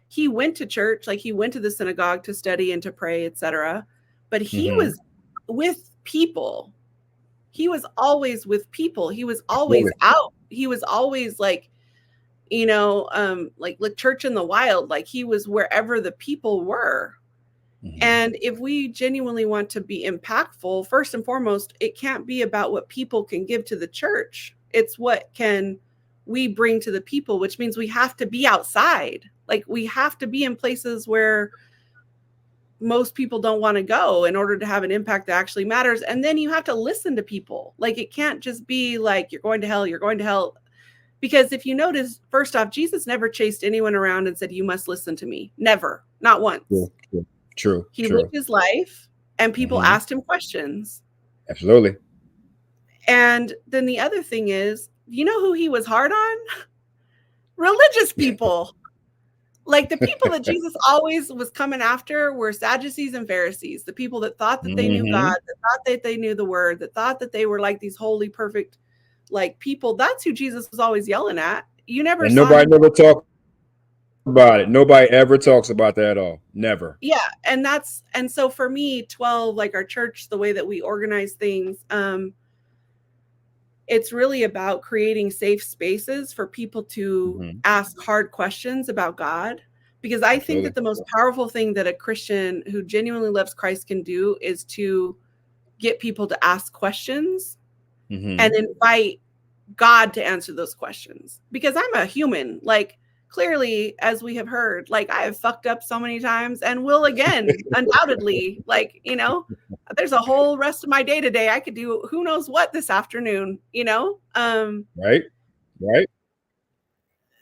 he went to church, like he went to the synagogue to study and to pray, etc. But he was with people. He was always with people. He was always out. He was always like, you know, like church in the wild, like he was wherever the people were. And if we genuinely want to be impactful, first and foremost, it can't be about what people can give to the church. It's what can we bring to the people, which means we have to be outside. Like, we have to be in places where most people don't want to go in order to have an impact that actually matters. And then you have to listen to people. Like, it can't just be like, you're going to hell, you're going to hell. Because if you notice, first off, Jesus never chased anyone around and said, you must listen to me. Never. Not once. True. He lived his life and people asked him questions. Absolutely. And then the other thing is, you know who he was hard on? Religious people. Like, the people that Jesus always was coming after were Sadducees and Pharisees, the people that thought that they knew God, that thought that they knew the word, that thought that they were like these holy, perfect, like, people. That's who Jesus was always yelling at. You never and saw nobody him. never talked about it. Nobody ever talks about that at all. Never. Yeah. And so for me, 12, like our church, the way that we organize things, it's really about creating safe spaces for people to ask hard questions about God. Because I think that the most powerful thing that a Christian who genuinely loves Christ can do is to get people to ask questions and invite God to answer those questions. Because I'm a human. Like, clearly, as we have heard, like, I have fucked up so many times and will again, undoubtedly. Like, you know, there's a whole rest of my day today. I could do who knows what this afternoon, you know? Right.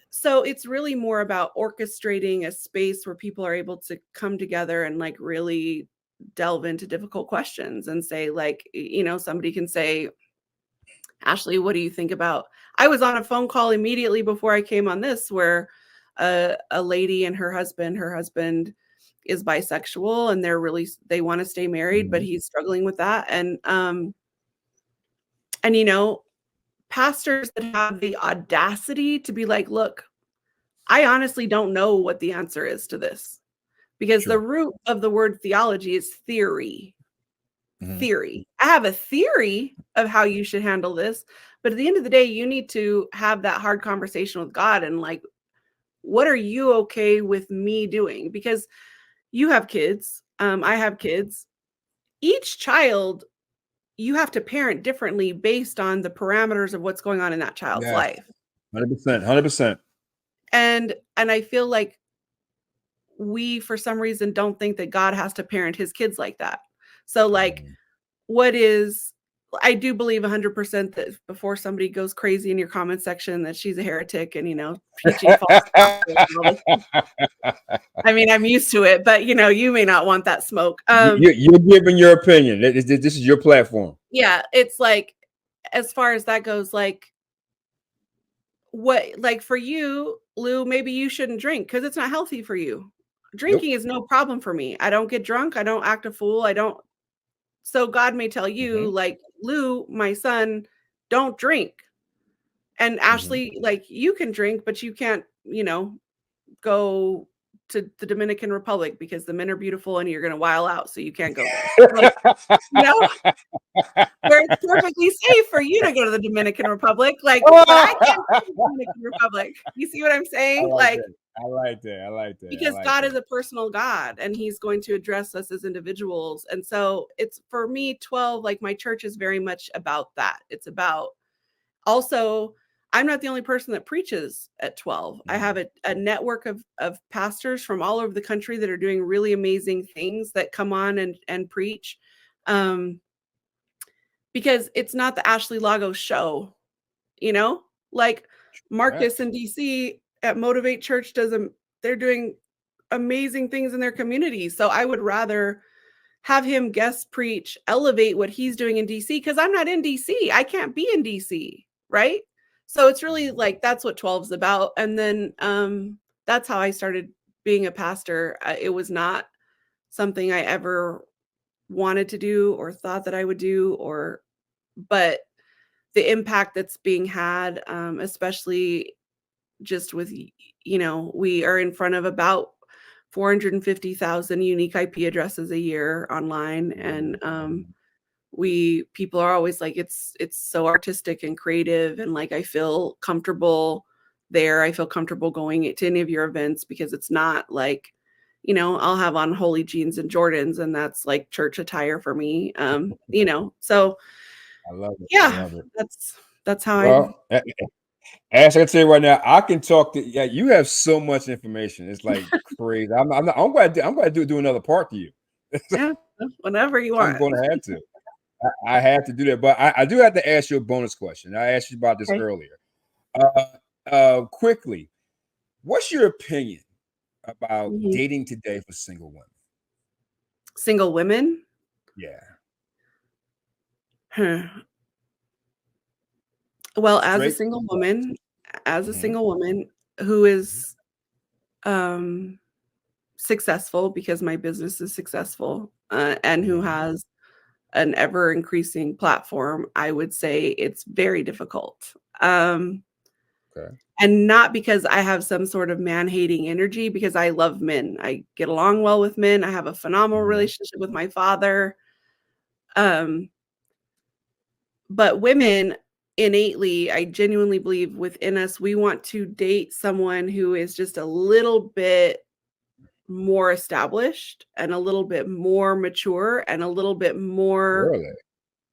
So it's really more about orchestrating a space where people are able to come together and like really delve into difficult questions and say, like, you know, somebody can say, Ashley, what do you think about? I was on a phone call immediately before I came on this where a lady and her husband is bisexual and they want to stay married, but he's struggling with that. And you know, pastors that have the audacity to be like, look, I honestly don't know what the answer is to this, because the root of the word theology is theory. Theory. I have a theory of how you should handle this, but at the end of the day, you need to have that hard conversation with God and like, what are you okay with me doing? Because you have kids, I have kids. Each child, you have to parent differently based on the parameters of what's going on in that child's life. 100%. And I feel like we, for some reason, don't think that God has to parent his kids like that. So like, I do believe 100% that before somebody goes crazy in your comment section that she's a heretic and, you know, preaching false gospel. I mean, I'm used to it, but you know, you may not want that smoke. You're giving your opinion. This is your platform. Yeah, it's like, as far as that goes, like, what, like for you, Lou, maybe you shouldn't drink because it's not healthy for you. Drinking is no problem for me. I don't get drunk. I don't act a fool. So God may tell you, like, Lou, my son, don't drink. And Ashley, like, you can drink, but you can't, you know, go to the Dominican Republic because the men are beautiful and you're going to while out. So you can't go there. Like, you know, where it's perfectly safe for you to go to the Dominican Republic. Like, but I can't go to the Dominican Republic. You see what I'm saying? I like that. Because God is a personal God and he's going to address us as individuals. And so it's, for me, 12, like my church is very much about that. It's about, also, I'm not the only person that preaches at 12. I have a network of pastors from all over the country that are doing really amazing things that come on and preach. Because it's not the Ashley Lagos show, you know, like Marcus in DC at Motivate Church they're doing amazing things in their community. So I would rather have him guest preach, elevate what he's doing in DC, because I'm not in DC. I can't be in DC, right? So it's really like, that's what 12 is about. And then that's how I started being a pastor. It was not something I ever wanted to do or thought that I would do, but the impact that's being had, especially just with, you know, we are in front of about 450,000 unique IP addresses a year online. And people are always like, it's so artistic and creative. And like, I feel comfortable there. I feel comfortable going to any of your events because it's not like, you know, I'll have on holy jeans and Jordans and that's like church attire for me. You know, so I love it. Yeah, I love it. That's how Ash, I can tell you right now, I can talk to. Yeah, you have so much information. It's like crazy. I'm going to do another part to you. Yeah, whenever you I'm want. going to have to. I have to do that. But I do have to ask you a bonus question. I asked you about this Okay. earlier. Quickly, what's your opinion about Mhm. dating today for single women? Single women? Yeah. Huh. Well, Straight. as a Mm-hmm. single woman who is um successful because my business is successful, and who Mm-hmm. has an ever increasing platform, I would say it's very difficult. Um, Okay. and not because I have some sort of man hating energy, because I love men. I get along well with men. I have a phenomenal Mm-hmm. relationship with my father. Um, but women innately, I genuinely believe within us, we want to date someone who is just a little bit more established and a little bit more mature and a little bit more Really?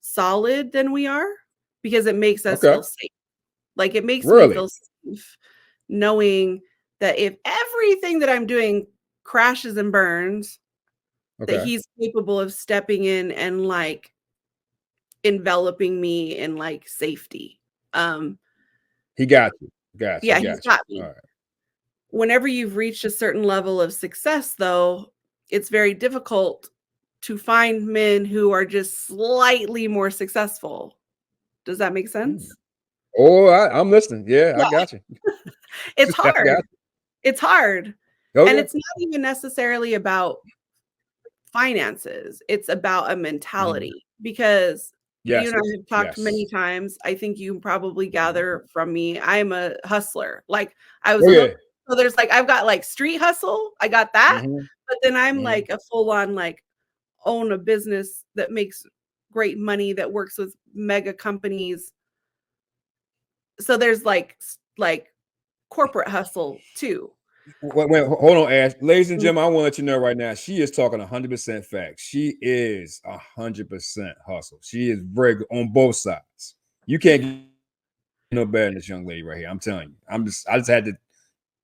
solid than we are, because it makes us Okay. feel safe. Like, it makes me Really? feel safe knowing that if everything that I'm doing crashes and burns, that Okay. he's capable of stepping in and, like, enveloping me in, like, safety. Um, He got you. Got you. yeah, he's Got you. got All me. right. Whenever you've reached a certain level of success, though, it's very difficult to find men who are just slightly more successful. Does that make Hmm. sense? Oh, I'm listening. Yeah, I Yeah, got you. it's I got hard. you. It's hard. Oh And yeah. it's not even necessarily about finances. It's about a Mhm. mentality, because you Yes. and I have talked many Yes. times. I think you probably Mhm. gather from me, I'm a hustler. Like, I was Oh a yeah. hooker. So there's like, I've got like street hustle. I got that. Mhm. But then I'm Mhm. like a full on, like, own a business that makes great money, that works with mega companies. So there's like corporate hustle too. Hold on, Ash. Ladies and Mm, gentlemen, I want to let you know right now, she is talking 100% facts. She is 100% hustle. She is very good on both sides. You can't get no better than this young lady right here. I'm telling you. I just had to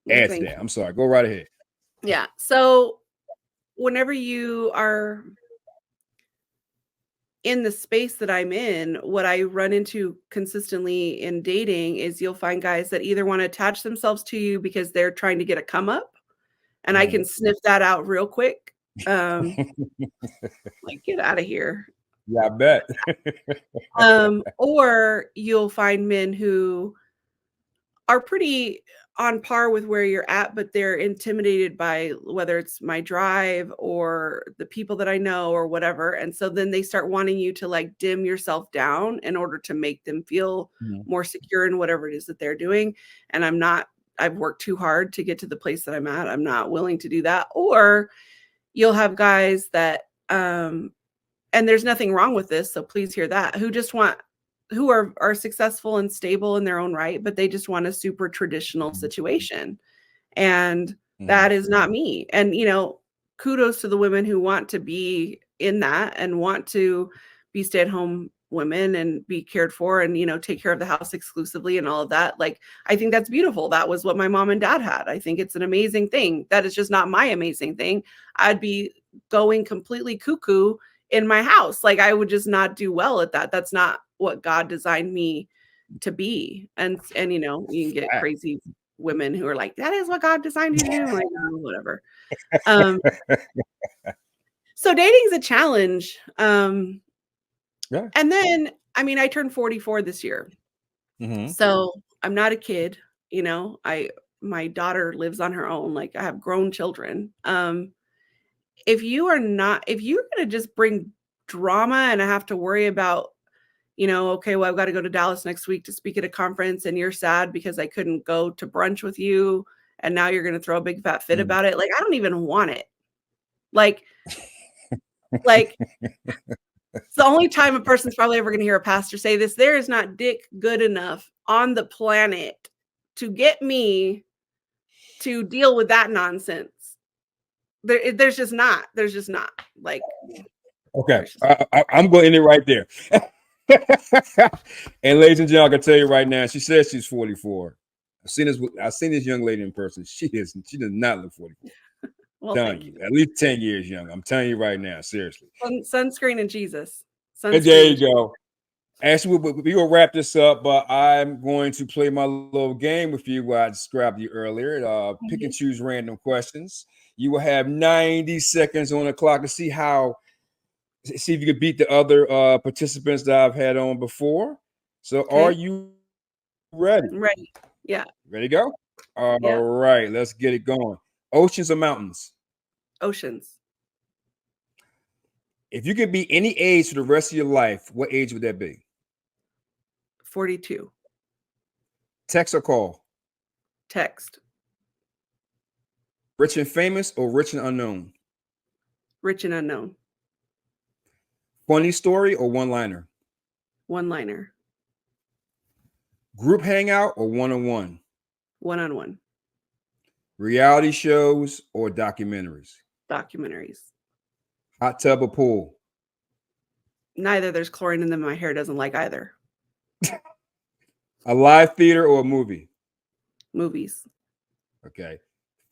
well, add to thank that. you. I'm sorry. Go right ahead. Yeah. So whenever you are in the space that I'm in, what I run into consistently in dating is you'll find guys that either want to attach themselves to you because they're trying to get a come up, and I can Mhm. sniff that out real quick. Um, like, get out of here. Yeah, I bet. Or you'll find men who are pretty on par with where you're at, but they're intimidated by whether it's my drive or the people that I know or whatever. And so then they start wanting you to, like, dim yourself down in order to make them feel Mhm. more secure in whatever it is that they're doing. And I've worked too hard to get to the place that I'm at. I'm not willing to do that. Or you'll have guys that, and there's nothing wrong with this, so please hear that, who are successful and stable in their own right, but they just want a super traditional Mhm. situation. And Mhm. that is not me. And, kudos to the women who want to be in that and want to be stay-at-home women and be cared for and, take care of the house exclusively and all of that. Like, I think that's beautiful. That was what my mom and dad had. I think it's an amazing thing. That is just not my amazing thing. I'd be going completely cuckoo in my house. Like, I would just not do well at that. That's not what God designed me to be. And you can get Fact. crazy women who are like, that is what God designed you to do. I'm like, oh, whatever. Um, so dating's a challenge. Yeah. And then, I mean, I turned 44 this year. Mhm. So I'm not a kid, my daughter lives on her own. Like, I have grown children. If you're gonna just bring drama and I have to worry about, okay, well, I've got to go to Dallas next week to speak at a conference and you're sad because I couldn't go to brunch with you, and now you're going to throw a big fat fit Mhm. about it. Like, I don't even want it. Like, like it's the only time a person's probably ever going to hear a pastor say this. There is not dick good enough on the planet to get me to deal with that nonsense. There's just not, like, Okay. there's just I'm going to end it right there. And ladies and gentlemen, I can tell you right now, she says she's 44. I've seen this young lady in person. She does not look 44. Well, Telling thank you, you. at least 10 years younger. I'm telling you right now, seriously. Sunscreen and Jesus. And there Sunscreen you and Jesus. go. Actually, we will wrap this up, but I'm going to play my little game with you what I described you earlier. Pick and Mhm. choose random questions. You will have 90 seconds on the clock to see if you can beat the other participants that I've had on before. So are Okay. you ready? I'm ready. Yeah. Ready to go? All Yeah. right, let's get it going. Oceans or mountains? Oceans. If you could be any age for the rest of your life, what age would that be? 42. Text or call? Text. Rich and famous or rich and unknown? Rich and unknown. Funny story or one liner? One liner. Group hangout or one on one? One on one. Reality shows or documentaries? Documentaries. Hot tub or pool? Neither. There's chlorine in them. My hair doesn't like either. A live theater or a movie? Movies. Okay.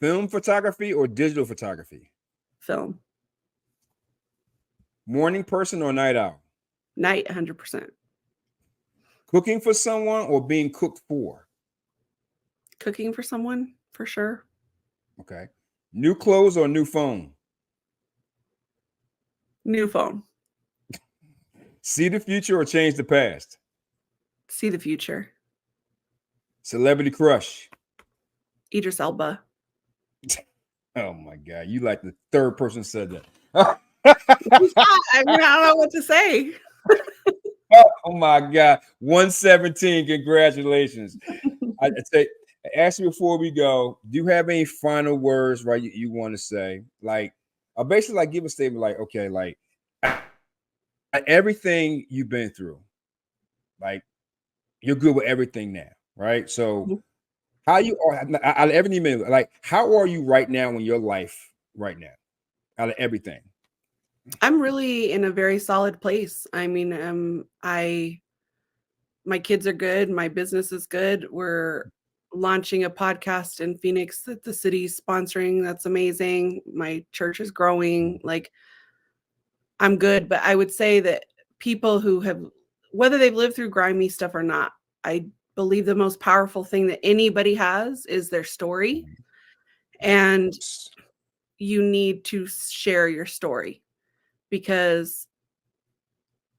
Film photography or digital photography? Film. Morning person or night owl? Night. 100%. Cooking for someone or being cooked for? Cooking for someone, for sure. Okay. New clothes or new phone? New phone. See the future or change the past? See the future. Celebrity crush? Idris Elba. Oh my God. You like the third person said that. I mean, I don't know what to say. Oh my God. 117. Congratulations. I'd say, actually, before we go, do you have any final words, right? You want to say? Like, basically, like, give a statement like, okay, like, everything you've been through, like, you're good with everything now, right? So, how you are out of everything, like, how are you right now in your life right now, out of everything? I'm really in a very solid place. I mean, my kids are good. My business is good. We're launching a podcast in Phoenix that the city's sponsoring. That's amazing. My church is growing. Like, I'm good. But I would say that people who have, whether they've lived through grimy stuff or not, I believe the most powerful thing that anybody has is their story. And you need to share your story because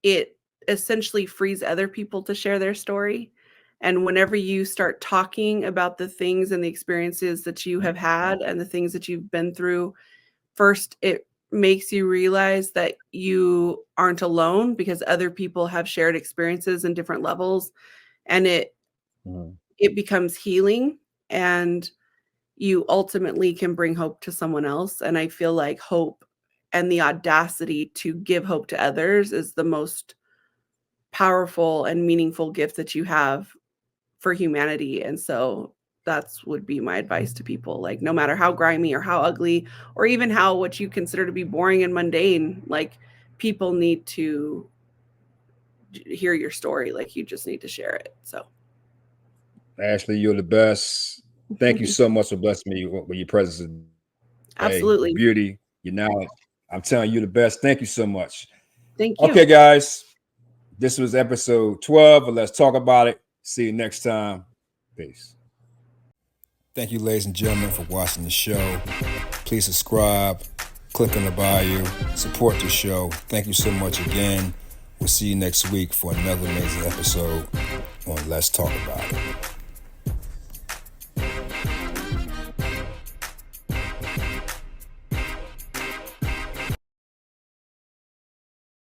it essentially frees other people to share their story. And whenever you start talking about the things and the experiences that you have had and the things that you've been through, first, it makes you realize that you aren't alone because other people have shared experiences in different levels, and it becomes healing, and you ultimately can bring hope to someone else. And I feel like hope and the audacity to give hope to others is the most powerful and meaningful gift that you have for humanity. And so that's would be my advice to people. Like, no matter how grimy or how ugly or even how what you consider to be boring and mundane, like, people need to hear your story. Like, you just need to share it. So Ashley, you're the best. Thank you so much for blessing me with your presence today, your absolutely. beauty, your knowledge. I'm telling you the best. Thank you so much. Thank you. Okay, guys. This was episode 12 of Let's Talk About It. See you next time. Peace. Thank you, ladies and gentlemen, for watching the show. Please subscribe, click on the bio, support the show. Thank you so much again. We'll see you next week for another amazing episode on Let's Talk About It.